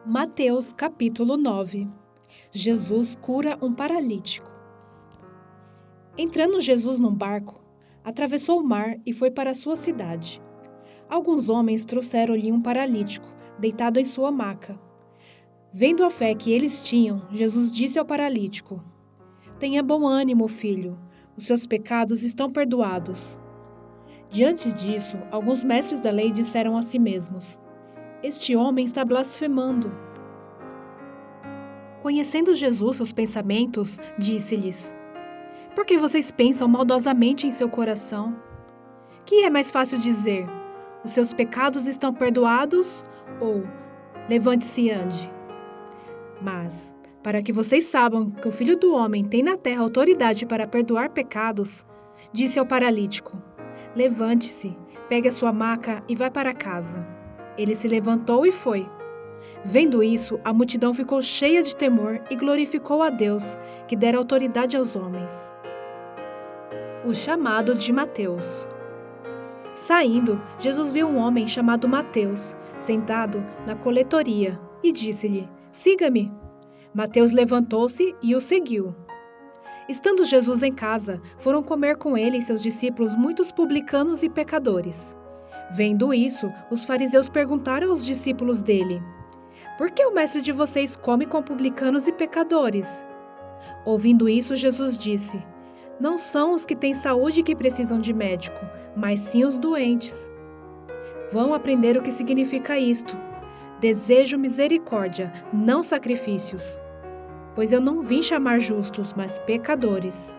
Mateus capítulo 9. Jesus cura um paralítico. Entrando Jesus num barco, atravessou o mar e foi para a sua cidade. Alguns homens trouxeram-lhe um paralítico, deitado em sua maca. Vendo a fé que eles tinham, Jesus disse ao paralítico: "Tenha bom ânimo, filho, os seus pecados estão perdoados." Diante disso, alguns mestres da lei disseram a si mesmos: "Este homem está blasfemando." Conhecendo Jesus seus pensamentos, disse-lhes: "Por que vocês pensam maldosamente em seu coração? Que é mais fácil dizer: os seus pecados estão perdoados, ou levante-se e ande? Mas, para que vocês saibam que o Filho do Homem tem na terra autoridade para perdoar pecados, disse ao paralítico: levante-se, pegue a sua maca e vá para casa." Ele se levantou e foi. Vendo isso, a multidão ficou cheia de temor e glorificou a Deus, que dera autoridade aos homens. O chamado de Mateus. Saindo, Jesus viu um homem chamado Mateus, sentado na coletoria, e disse-lhe: "Siga-me." Mateus levantou-se e o seguiu. Estando Jesus em casa, foram comer com ele e seus discípulos muitos publicanos e pecadores. Vendo isso, os fariseus perguntaram aos discípulos dele: "Por que o mestre de vocês come com publicanos e pecadores?" Ouvindo isso, Jesus disse: "Não são os que têm saúde que precisam de médico, mas sim os doentes. Vão aprender o que significa isto: desejo misericórdia, não sacrifícios. Pois eu não vim chamar justos, mas pecadores."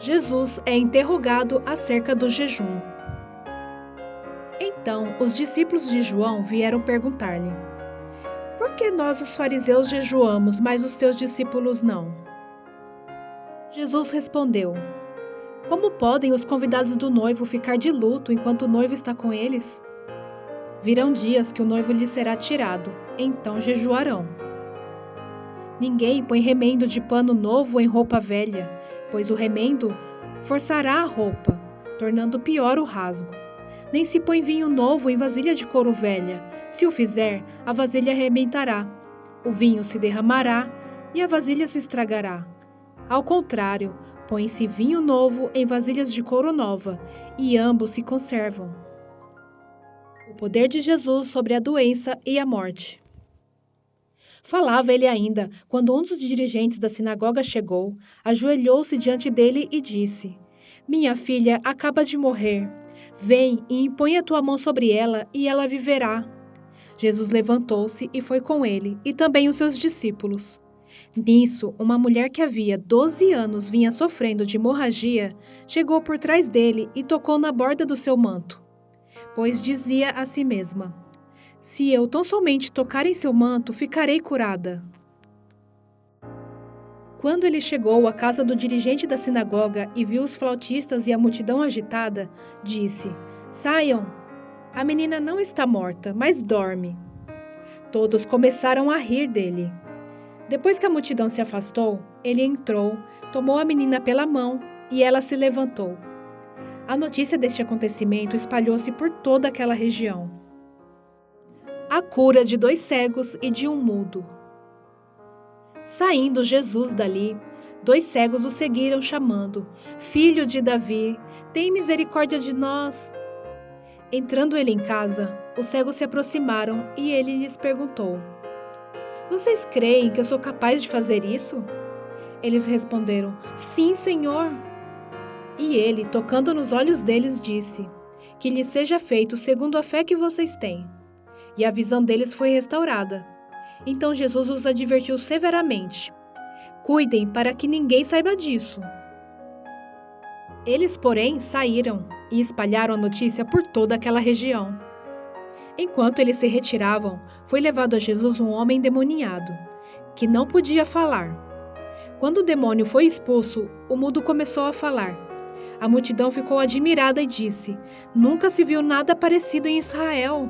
Jesus é interrogado acerca do jejum. Então, os discípulos de João vieram perguntar-lhe: "Por que nós, os fariseus, jejuamos, mas os teus discípulos não?" Jesus respondeu: "Como podem os convidados do noivo ficar de luto enquanto o noivo está com eles? Virão dias que o noivo lhes será tirado, então jejuarão. Ninguém põe remendo de pano novo em roupa velha, pois o remendo forçará a roupa, tornando pior o rasgo. Nem se põe vinho novo em vasilha de couro velha. Se o fizer, a vasilha arrebentará, o vinho se derramará e a vasilha se estragará. Ao contrário, põe-se vinho novo em vasilhas de couro nova, e ambos se conservam." O poder de Jesus sobre a doença e a morte. Falava ele ainda, quando um dos dirigentes da sinagoga chegou, ajoelhou-se diante dele e disse: "Minha filha acaba de morrer. Vem e impõe a tua mão sobre ela, e ela viverá." Jesus levantou-se e foi com ele, e também os seus discípulos. Nisso, uma mulher que havia 12 anos vinha sofrendo de hemorragia, chegou por trás dele e tocou na borda do seu manto. Pois dizia a si mesma: "Se eu tão somente tocar em seu manto, ficarei curada." Quando ele chegou à casa do dirigente da sinagoga e viu os flautistas e a multidão agitada, disse: "Saiam! A menina não está morta, mas dorme." Todos começaram a rir dele. Depois que a multidão se afastou, ele entrou, tomou a menina pela mão e ela se levantou. A notícia deste acontecimento espalhou-se por toda aquela região. A cura de 2 cegos e de um mudo. Saindo Jesus dali, 2 cegos o seguiram chamando: "Filho de Davi, tem misericórdia de nós." Entrando ele em casa, os cegos se aproximaram e ele lhes perguntou: "Vocês creem que eu sou capaz de fazer isso?" Eles responderam: "Sim, Senhor." E ele, tocando nos olhos deles, disse: "Que lhes seja feito segundo a fé que vocês têm." E a visão deles foi restaurada. Então Jesus os advertiu severamente: "Cuidem para que ninguém saiba disso." Eles, porém, saíram e espalharam a notícia por toda aquela região. Enquanto eles se retiravam, foi levado a Jesus um homem endemoniado, que não podia falar. Quando o demônio foi expulso, o mudo começou a falar. A multidão ficou admirada e disse: "Nunca se viu nada parecido em Israel."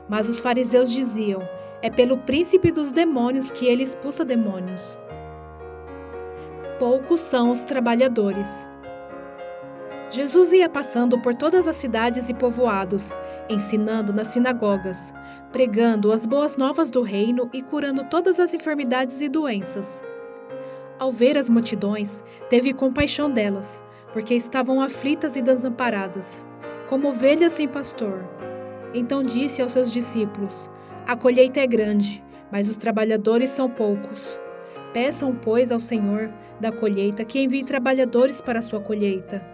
Mas os fariseus diziam: "É pelo príncipe dos demônios que ele expulsa demônios." Poucos são os trabalhadores. Jesus ia passando por todas as cidades e povoados, ensinando nas sinagogas, pregando as boas novas do reino e curando todas as enfermidades e doenças. Ao ver as multidões, teve compaixão delas, porque estavam aflitas e desamparadas, como ovelhas sem pastor. Então disse aos seus discípulos: A colheita é grande, mas os trabalhadores são poucos. Peçam, pois, ao Senhor da colheita que envie trabalhadores para a sua colheita.